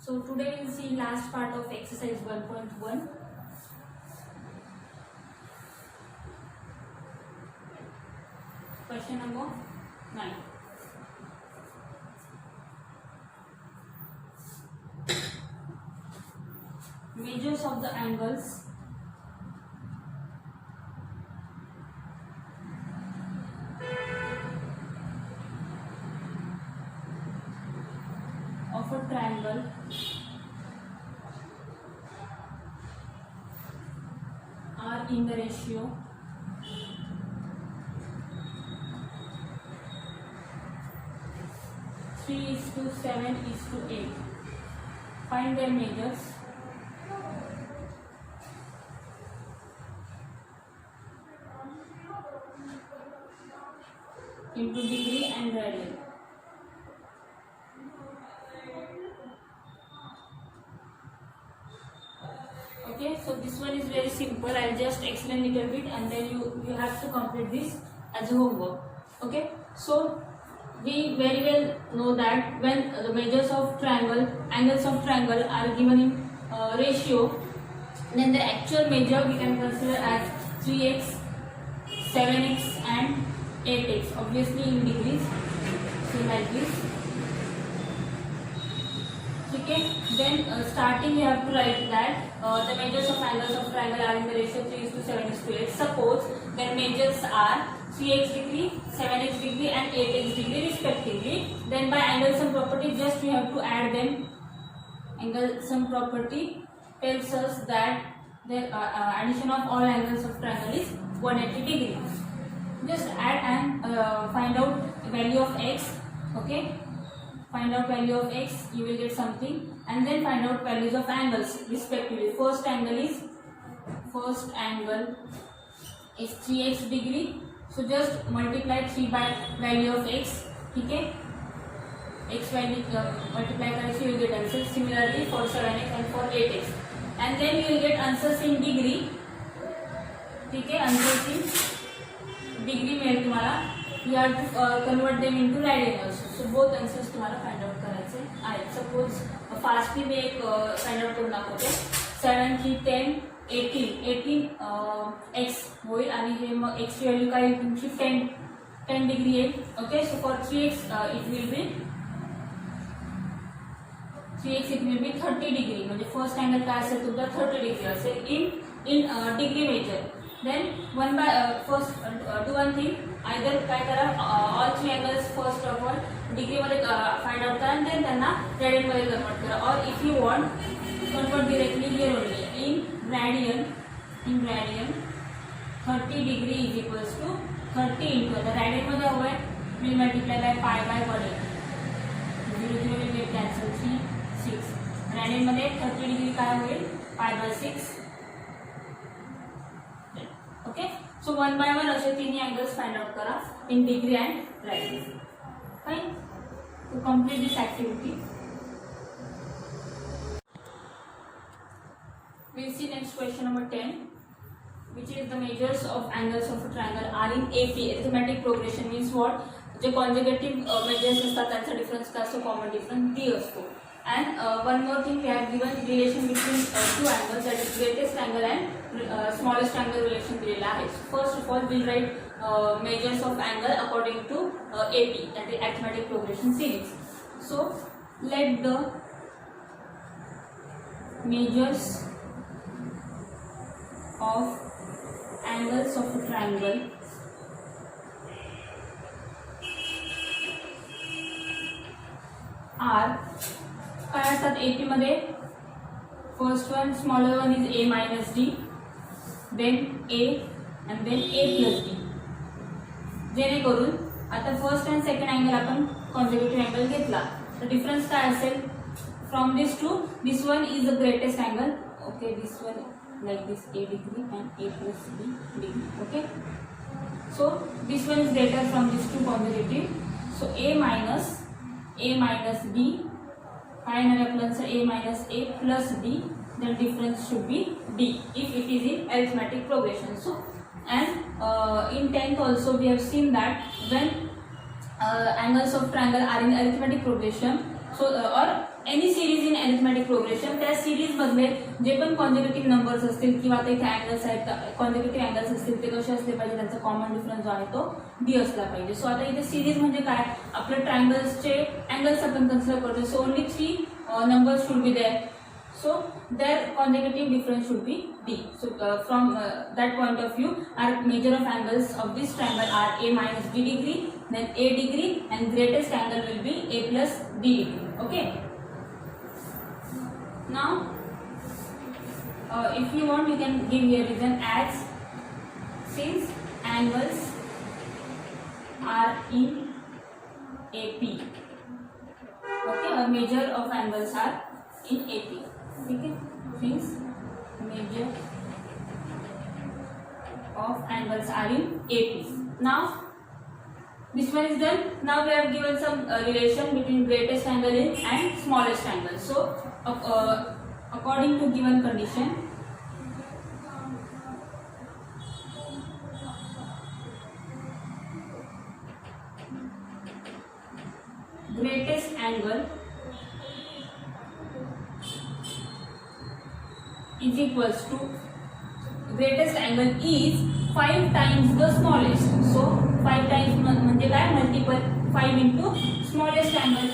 So today we'll see last part of exercise 1.1. Question number 9. Measures of the angles of a triangle are in the ratio 3:7:8. Find their measures. Into degree and radian. Okay, so this one is very simple. I'll just explain a little bit and then you have to complete this as a homework. Okay, so we very well know that when the measures of triangle, angles of triangle are given in ratio, then the actual measure we can consider as 3x, 7x and 8x, obviously in degrees, so like this. Okay, then starting you have to write that the measures of angles of triangle are in the ratio 3:7:8. Suppose their measures are 3x degree, 7x degree and 8x degree respectively. Then by angle sum property just we have to add them. Angle sum property tells us that the addition of all angles of triangle is 180 degrees. Just add and find out value of x. Okay, find out value of x, you will get something, and then find out values of angles respectively. First angle is 3x degree, so just multiply 3 by value of x. Okay, x value multiply करके you will get answer. Similarly for 7x and for 8x, and then you will get answers in degree. ठीक है, answers in degree में तुम्हारा you have to convert them into radian also. So both answers तुम्हारा find out करायचे आहेत. Suppose fastly में एक find out करून दाखवते. 7, 3, 10, 18 x होईल आणि हे मग x ची व्हॅल्यू काय तुमची 10 डिग्री येईल. Okay, so for 3x it will be 30 degree, म्हणजे फर्स्ट अँगल काय असेल तुमचा 30 डिग्री असेल in degree measure. Then one by first do one thing, either काय करा all three angles first of all degree मध्ये find out करा and then त्यांना radian मध्ये convert करा, or if you want convert directly here only in radian 30 degree is equals to 30 into the radian मध्ये हवं आहे will multiply by pi by 1. 0 0 will get cancel 3 6. radian मध्ये 30 degree काय होईल pi by 6. Okay, so one by one असे तिन्ही angles find out करा in degree and radian. Fine. To complete this activity, we'll see next question number 10, which is the measures of angles of a triangle are in AP. Arithmetic progression means what? J consecutive measures असतात त्यांचा difference काय असतो? Common difference D असतो. And one more thing, we have given relation between two angles, that is greatest angle and smallest angle relation दिलेला आहे. First of all, we'll write measures of angle according to AP, that is arithmetic progression series. So let the measures of angles of a triangle are काय असतात AP मध्ये. First one smaller one is A minus D, then A and then A plus D. जेणेकरून आता first and second angle आपण consecutive angle घेतला तर difference काय असेल from this to this one is the greatest angle. Okay, this one like this A degree and A plus B degree. Okay, so this one is greater from these two consecutive, so A minus B, final answer A minus A plus D, the difference should be D if it is in arithmetic progression. So and in 10th also we have seen that when angles of triangle are in arithmetic progression, सो और any series इन arithmetic progression, त्या series मधले जे पण consecutive numbers असतील किंवा आता इथे angles आहेत, consecutive angles असतील ते कसे असले पाहिजे, त्यांचा कॉमन डिफरन्स जो आहे तो डी असला पाहिजे. सो आता इथे सिरीज म्हणजे काय, आपल्या ट्रायंगल्सचे अँगल्स आपण कन्सिडर करतो. So only 3 numbers should be there. So their consecutive difference should be d. So from that point of view, our measure of angles of this triangle are a minus d degree, then a degree, and greatest angle will be a plus d degree. Okay. Now, if you want, you can give here reason as since angles are in AP. Okay, a measure of angles are in AP. Okay, since measure of angles are in AP. Now this one is done. Now we have given some relation between greatest angle and smallest angle. So according to given condition, greatest angle is equals to, greatest angle is 5 times the smallest. So 5 times म्हणजे काय, multiple 5 into smallest angle.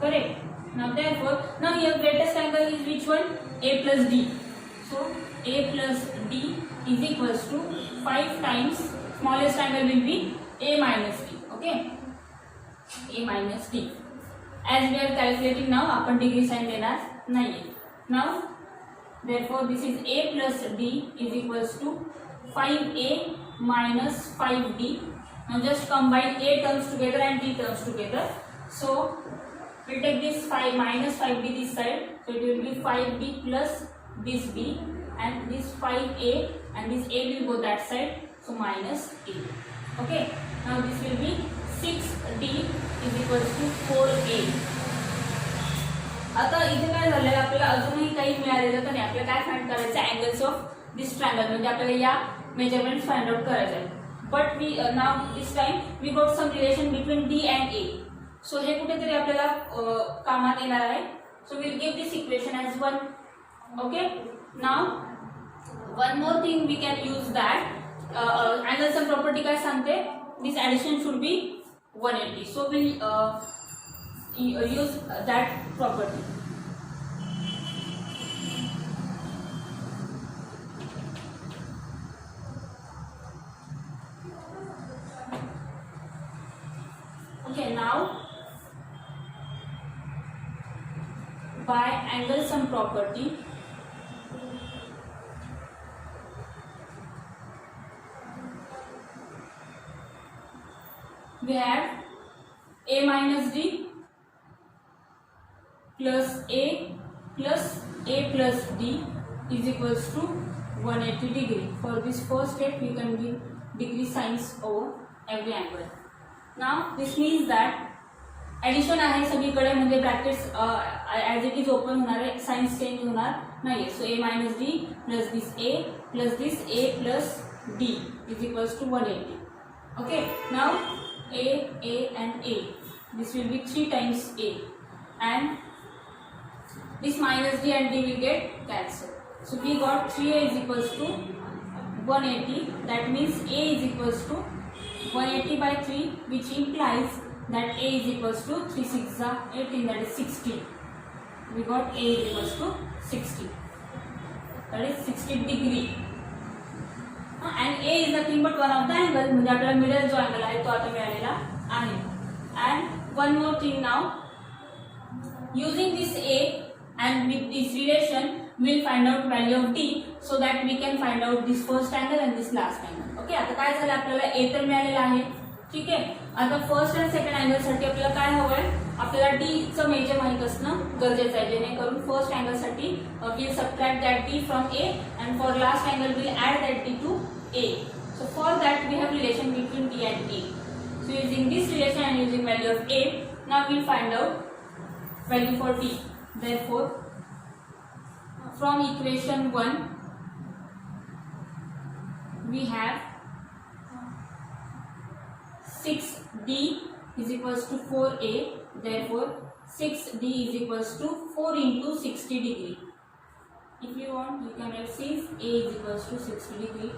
Correct. Now therefore, now here greatest angle is which one? A plus d. So a plus d is equals to 5 times smallest angle will be a minus d. Okay, a minus d. As we are calculating now, upon degree sign देणार नाही. Now therefore this is a plus d is equals to 5a minus 5d. Now just combine a terms together and d terms together. So we'll take this 5 minus 5d this side, so it will be 5d plus this d, and this 5a and this a will go that side, so minus a. Okay, now this will be 6d is equals to 4a. आता इथे काय झालंय, आपल्याला अजूनही काही मिळालेलं तर नाही. आपल्याला काय फाइंड करायचं, अँगल्स ऑफ दिस ट्रायंगल, म्हणजे आपल्याला या मेजरमेंट्स फाइंड आउट करायचे आहेत. But we now this time we got some relation between D and A. So हे कुठेतरी आपल्याला कामात येणार आहे. So will give this equation as 1. Okay, now one more thing we can use that, angle sum property काय सांगते, this addition should be 180. So will use that property. Okay, now by angle sum property, we have a minus d plus a plus d is equals to 180 degree. For this first step we can give degree signs over every angle. Now this means that addition आहे सगळीकडे, म्हणजे brackets as it is open होणार आहे, signs change होणार नाही. सो a minus d plus this a plus this a plus d is equals to 180. Okay, now a and a, this will be 3 times a, and this minus d and d will get cancelled. So we got 3a is equals to 180. That means a is equals to 180 by 3, which implies that a is equals to 3 6 18, that is 60. We got a is equals to 60. That is 60 degree. And a is nothing but one of the angle. म्हणजे आपल्याला middle जो angle आहे तो आता मिळालेला आहे. And one more thing now, using this a and with this relation we'll find out value of d, so that we can find out this first angle and this last angle. Okay, आता काय झालं, आपल्याला a तर मिळालेला आहे. ठीक आहे, आता फर्स्ट आणि सेकंड अँगल साठी आपल्याला काय हवंय, आपल्याला d चं मेजर माहित असणं गरजेचं आहे, जेणेकरून फर्स्ट अँगल साठी we'll subtract that d from a, and for last angle we'll add that d to a. So for that we have relation between d and a. So using this relation and using value of a, now we'll find out value for d. Therefore, from equation 1 we have 6d is equals to 4a. Therefore 6d is equals to 4 into 60 degree. If you want, you can write since a is equals to 60 degree.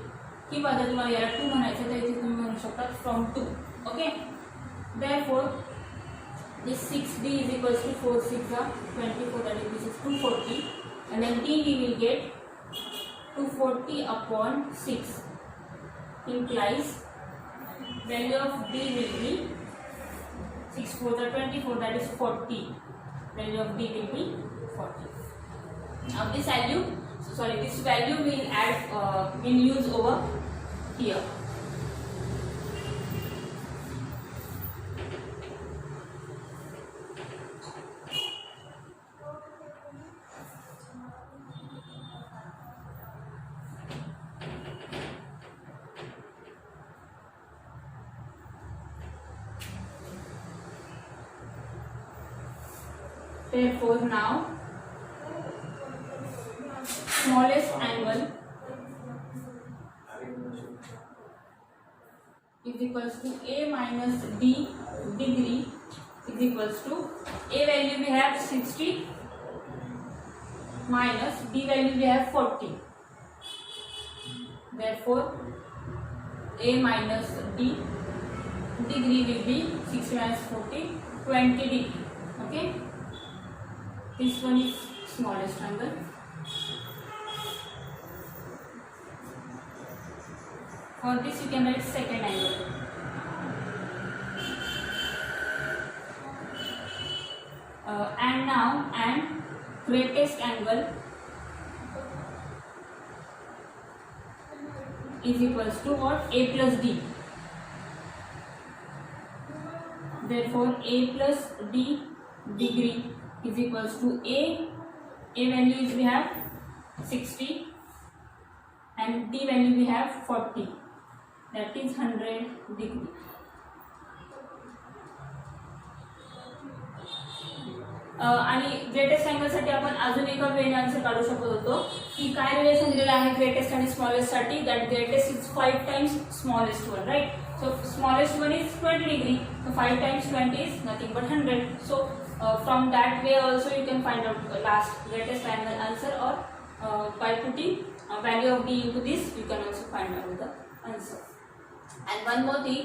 किंवा जर तुम्हाला याला 2 म्हणायचं तर इथे तुम्ही म्हणू शकता from 2. Okay. Therefore this 6d is equals to 4 6 24, that is this is 240, and then d we will get 240 upon 6 implies value of d will be 6 4 24, that is 40. Value of d will be 40. Now this value will use over here. Therefore now smallest angle is equals to a minus d degree is equals to a value we have 60 minus d value we have 40. Therefore a minus d degree will be 60 minus 40 20 degree. Okay, this one is smallest angle. For this you can write second angle. And greatest angle is equals to what? A plus d. Therefore a plus d degree is equals to a value is we have 60 and d value we have 40, that is 100 degree. आणि greatest अँगलसाठी आपण अजून एका वेने answer काढू शकत होतो की काय relation दिलेलं आहे ग्रेटेस्ट आणि स्मॉलेस्ट साठी. That greatest is 5 times smallest one, right. So smallest one is 20 degree, so 5 times 20 is nothing but 100. So from that way also you can find out last greatest angle answer, or by putting value of d into this you can also find out the answer. And one more thing,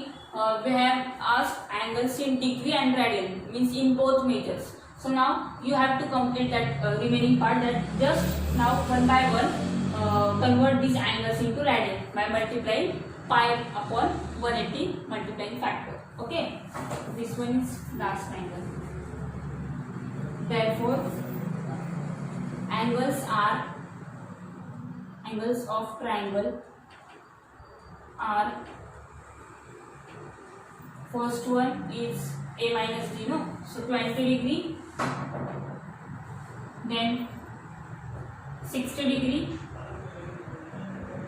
we have asked angles in degree and radian, means in both measures. So now you have to complete that remaining part, that just now one by one convert these angles into radian by multiplying pi upon 180 multiplying factor. Okay, this one is last angle. Therefore angles of triangle are, first one is a minus d, no, so 20 degree, then 60 degree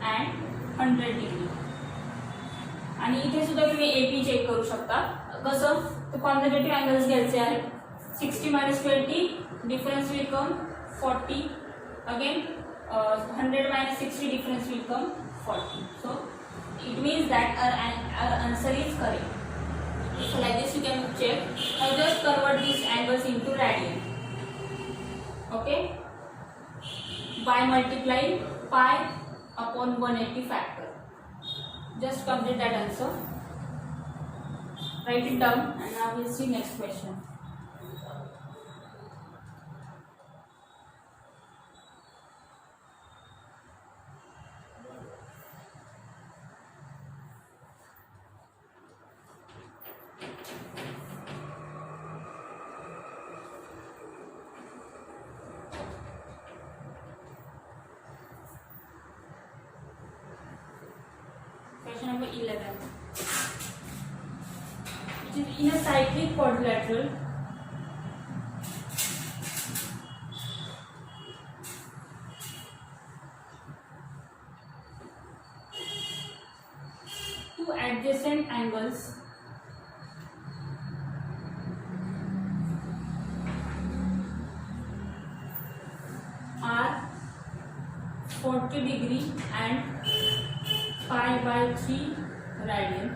and 100 degree. आणि इथे सुद्धा तुम्ही AP check करू शकता. कसं, तर conservative angles घ्यायचे आहेत. 60 minus 20 difference will come 40, again 100 minus 60 difference will come 40. So it means that our answer is correct. So like this you can check. Now just convert these angles into radian. Okay, by multiplying pi upon 180 factor. Just complete that answer. Write it down and now we'll see next question. Question number 11, which is in a cyclic quadrilateral, two adjacent angles are 40 degree and pi by 3 radian.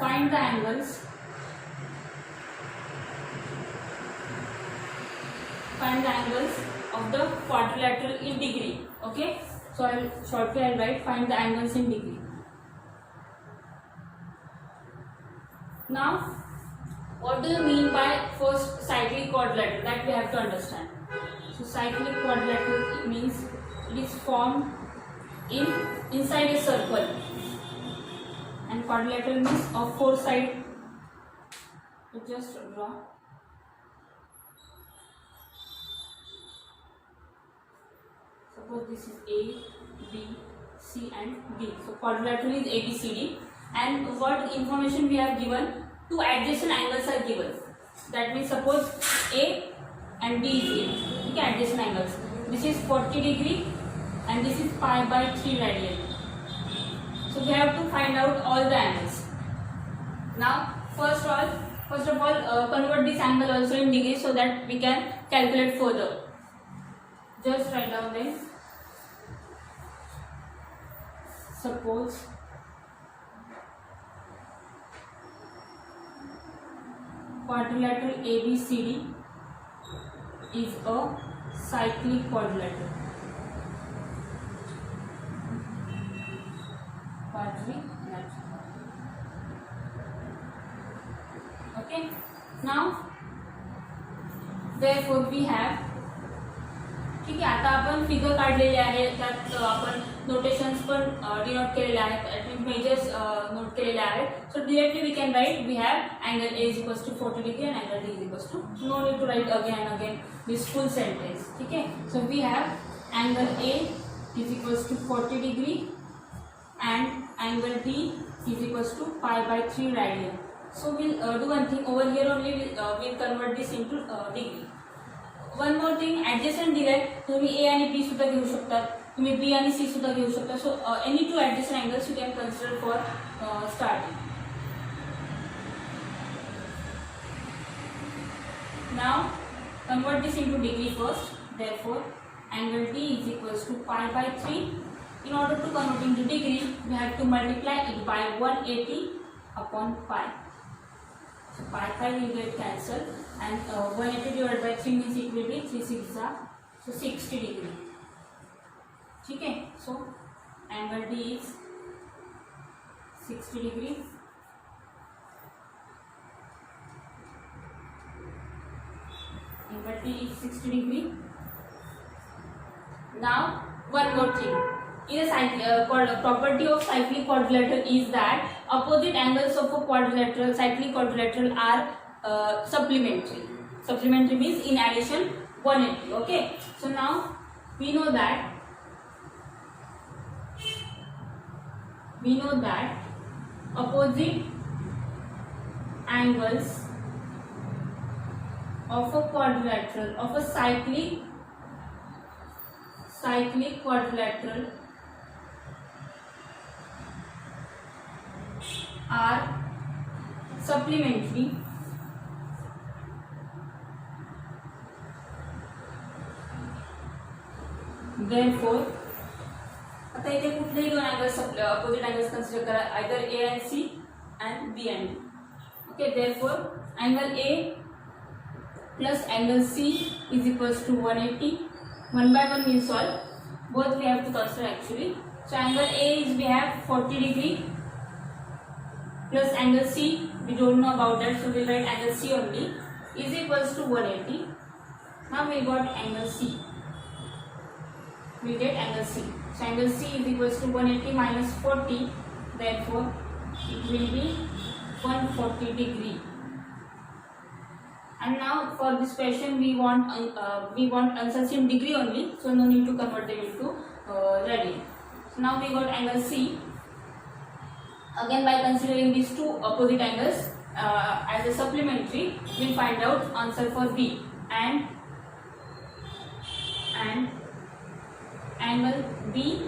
find the angles of the quadrilateral in degree. Okay, so I'll shortly write find the angles in degree. Now what do you mean by first cyclic quadrilateral? That we have to understand. So cyclic quadrilateral means it is formed inside a circle, and quadrilateral means of four sides. So just draw. Suppose this is A, B, C and D. So quadrilateral is A, B, C, D. And what information we have given? Two adjacent angles are given. That means suppose A and B is given. Okay, adjacent angles. This is 40 degree and this is pi by 3 radian. So we have to find out all the angles. Now first of all convert this angle also in degree so that we can calculate further. Just write down then. Suppose quadrilateral ABCD is a cyclic quadrilateral. Okay. Now therefore we have. ठीक आहे, आता आपण figure काढलेले आहे, त्यात आपण notations पण denote केलेले आहेत, मेजर्स नोट केलेले आहेत. So directly we can write we have angle A is equals to 40 degree and angle D is equals to, no need to write again and again this full sentence. ठीक है, so we have angle A is equals to 40 degree and angle D is equals to pi by 3 radian. So we'll do one thing over here only. We'll convert this into degree. One more thing, adjacent दिलाय, तुम्ही ए आणि B सुद्धा घेऊ शकता, तुम्ही B आणि सी सुद्धा घेऊ शकता. So any two adjacent angles you can consider for starting. Now convert this into degree first. Therefore angle D is equals to pi by 3. In order to convert into degree we have to multiply it by 180 upon pi. So pi will get cancelled and 180 divided by 3 means it will be 3 6 so 60 degree. ठीक है, so angle D is 60 degree. Angle D is 60 degree. Now one more thing. In a property of cyclic quadrilateral is that opposite angles of a quadrilateral, cyclic quadrilateral are supplementary. Supplementary means in addition 180. Okay. So now we know that opposite angles of a quadrilateral, of a cyclic quadrilateral are supplementary. Therefore आता इथे कुठलेही दोन angles opposite angles consider करा, either A and C and B and D. Okay, therefore angle A plus angle C is equals to 180. One by one we'll solve. Both we have to consider actually. So angle A is we have 40 degree plus angle C we don't know about that, so we'll write angle C only is equals to 180. Now we got angle C. We get angle C. So angle C is equals to 180 minus 40. Therefore it will be 140 degree. And now for this question we want answers in degree only, so no need to convert them into radian. So now we got angle C. Again by considering these two opposite angles as a supplementary, we will find out answer for B. And angle B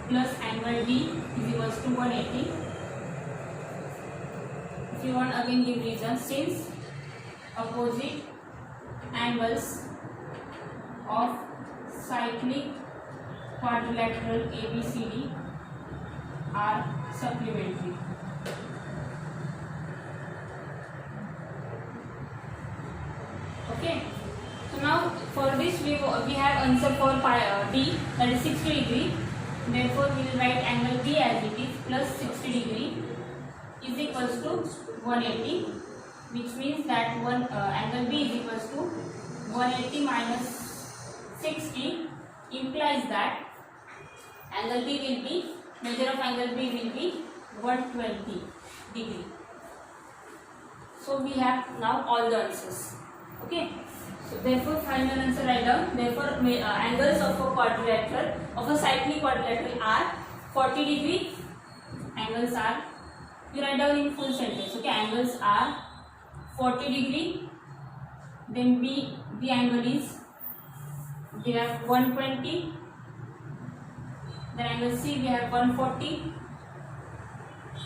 plus angle D is equals to 180. If you want again give reasons, since opposite angles of cyclic quadrilateral ABCD are supplementary. Okay. So now for this we have answer for D, that is 60 degree. Therefore we will write angle B as it is, plus 60 degree is equals to 180, which means that angle B is equals to 180 minus 60 implies that angle B will be, measure of angle B will be 120 degree. So we have now all the answers. Okay. So therefore final answer write down. Therefore angles of a quadrilateral, of a cyclic quadrilateral are 40 degree. Angles are, you write down in full sentence. Okay, angles are 40 degree. Then B angle is, we have 120. Then angle C we have 140,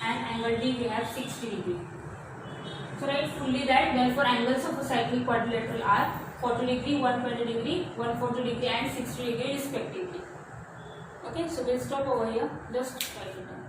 and angle D we have 60 degree. So write fully that therefore angles of a cyclic quadrilateral are 40 degree, 120 degree, 140 degree and 60 degree respectively. Okay, so we'll stop over here. Just write it down.